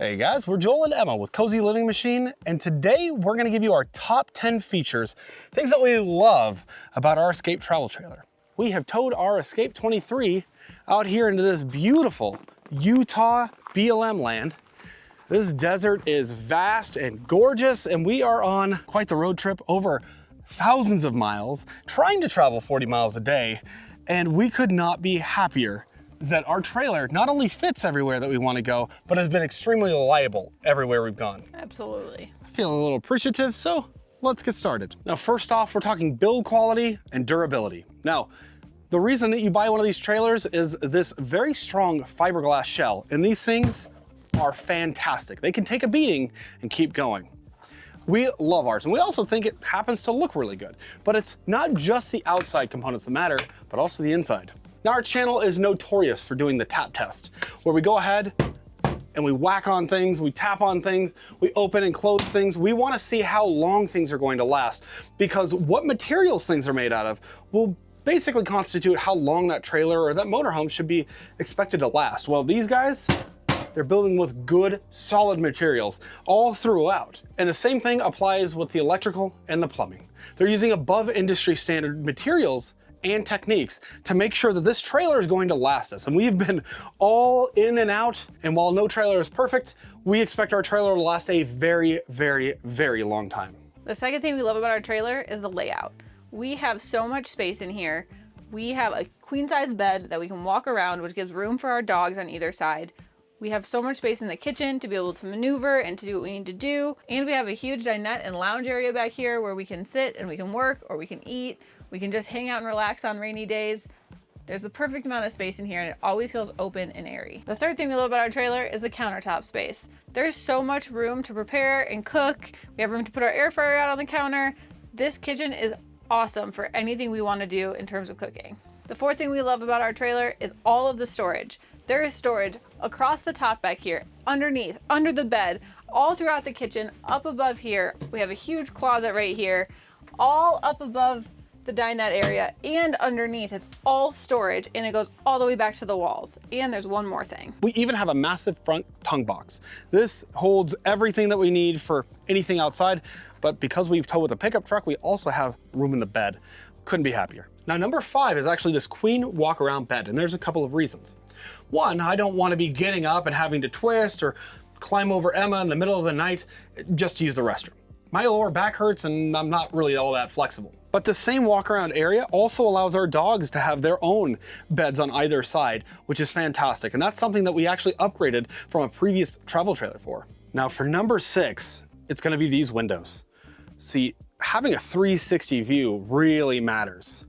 Hey guys, we're Joel and Emma with Cozy Living Machine, and today we're going to give you our top 10 features, things that we love about our Escape travel trailer. We have towed our Escape 23 out here into this beautiful Utah BLM land. This desert is vast and gorgeous, and we are on quite the road trip over thousands of miles, trying to travel 40 miles a day, and we could not be happier that our trailer not only fits everywhere that we want to go, but has been extremely reliable everywhere we've gone. Absolutely. Feeling a little appreciative, so let's get started. Now, first off, we're talking build quality and durability. Now, the reason that you buy one of these trailers is this very strong fiberglass shell, and these things are fantastic. They can take a beating and keep going. We love ours, and we also think it happens to look really good, but it's not just the outside components that matter, but also the inside. Now, our channel is notorious for doing the tap test, where we go ahead and we whack on things, we tap on things, we open and close things. We want to see how long things are going to last, because what materials things are made out of will basically constitute how long that trailer or that motorhome should be expected to last. Well, these guys, they're building with good, solid materials all throughout. And the same thing applies with the electrical and the plumbing. They're using above industry standard materials and techniques to make sure that this trailer is going to last us. And we've been all in and out, and while no trailer is perfect, we expect our trailer to last a very, very, very long time. The second thing we love about our trailer is the layout. We have so much space in here. We have a queen size bed that we can walk around, which gives room for our dogs on either side. We have so much space in the kitchen to be able to maneuver and to do what we need to do. And we have a huge dinette and lounge area back here where we can sit and we can work, or we can eat. We can just hang out and relax on rainy days. There's the perfect amount of space in here, and it always feels open and airy. The third thing we love about our trailer is the countertop space. There's so much room to prepare and cook. We have room to put our air fryer out on the counter. This kitchen is awesome for anything we want to do in terms of cooking. The fourth thing we love about our trailer is all of the storage. There is storage across the top back here, underneath, under the bed, all throughout the kitchen, up above here. We have a huge closet right here, all up above the dinette area, and underneath is all storage, and it goes all the way back to the walls. And there's one more thing. We even have a massive front tongue box. This holds everything that we need for anything outside, but because we've towed with a pickup truck, we also have room in the bed. Couldn't be happier. Now, number 5 is actually this queen walk-around bed, and there's a couple of reasons. One, I don't want to be getting up and having to twist or climb over Emma in the middle of the night just to use the restroom. My lower back hurts and I'm not really all that flexible. But the same walk-around area also allows our dogs to have their own beds on either side, which is fantastic. And that's something that we actually upgraded from a previous travel trailer for. Now, for number 6, it's going to be these windows. See, having a 360 view really matters.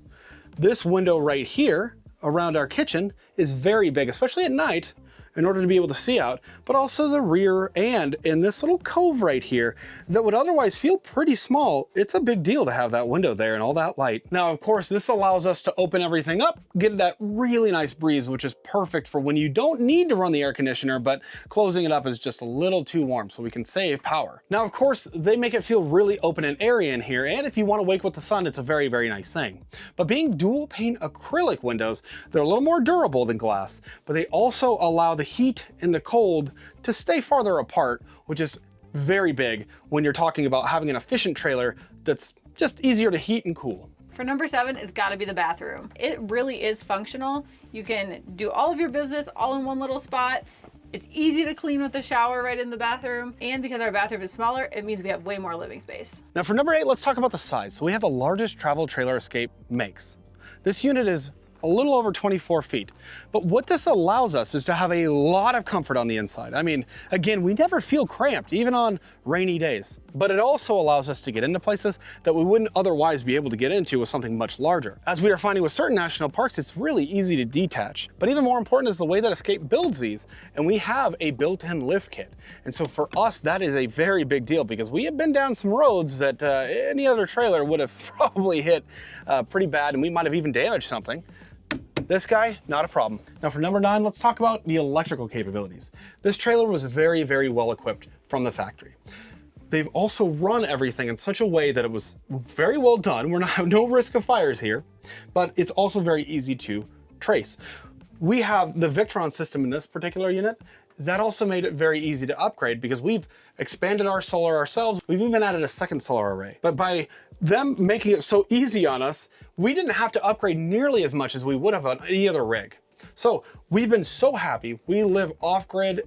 This window right here around our kitchen is very big, especially at night, in order to be able to see out, but also the rear and in this little cove right here that would otherwise feel pretty small. It's a big deal to have that window there and all that light. Now, of course, this allows us to open everything up, get that really nice breeze, which is perfect for when you don't need to run the air conditioner, but closing it up is just a little too warm, so we can save power. Now, of course, they make it feel really open and airy in here, and if you want to wake with the sun, it's a very, very nice thing. But being dual pane acrylic windows, they're a little more durable than glass, but they also allow the heat and the cold to stay farther apart, which is very big when you're talking about having an efficient trailer that's just easier to heat and cool. For number 7, it's got to be the bathroom. It really is functional. You can do all of your business all in one little spot. It's easy to clean with the shower right in the bathroom. And because our bathroom is smaller, it means we have way more living space. Now for number 8, let's talk about the size. So we have the largest travel trailer Escape makes. This unit is a little over 24 feet. But what this allows us is to have a lot of comfort on the inside. I mean, again, we never feel cramped, even on rainy days. But it also allows us to get into places that we wouldn't otherwise be able to get into with something much larger. As we are finding with certain national parks, it's really easy to detach. But even more important is the way that Escape builds these. And we have a built-in lift kit. And so for us, that is a very big deal because we have been down some roads that any other trailer would have probably hit pretty bad, and we might have even damaged something. This guy, not a problem. Now for number 9, let's talk about the electrical capabilities. This trailer was very, very well equipped from the factory. They've also run everything in such a way that it was very well done. We're not no risk of fires here, but it's also very easy to trace. We have the Victron system in this particular unit that also made it very easy to upgrade because we've expanded our solar ourselves. We've even added a second solar array. But by them making it so easy on us, we didn't have to upgrade nearly as much as we would have on any other rig. So we've been so happy. We live off-grid.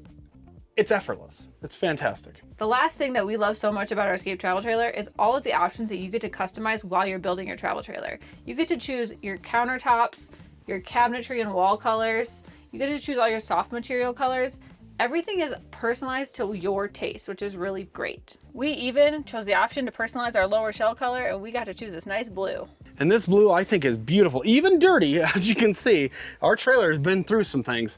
It's effortless. It's fantastic. The last thing that we love so much about our Escape travel trailer is all of the options that you get to customize while you're building your travel trailer. You get to choose your countertops, your cabinetry and wall colors. You get to choose all your soft material colors. Everything is personalized to your taste, which is really great. We even chose the option to personalize our lower shell color, and we got to choose this nice blue. And this blue I think is beautiful, even dirty. As you can see, our trailer has been through some things.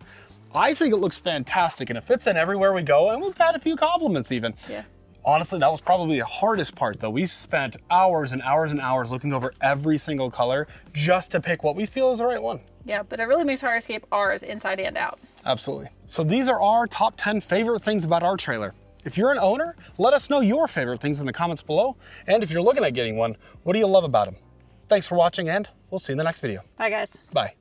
I think it looks fantastic and it fits in everywhere we go, and we've had a few compliments even. Yeah. Honestly, that was probably the hardest part though. We spent hours and hours and hours looking over every single color just to pick what we feel is the right one. Yeah, but it really makes our Escape ours inside and out. Absolutely. So these are our top 10 favorite things about our trailer. If you're an owner, let us know your favorite things in the comments below. And if you're looking at getting one, what do you love about them? Thanks for watching, and we'll see you in the next video. Bye guys. Bye.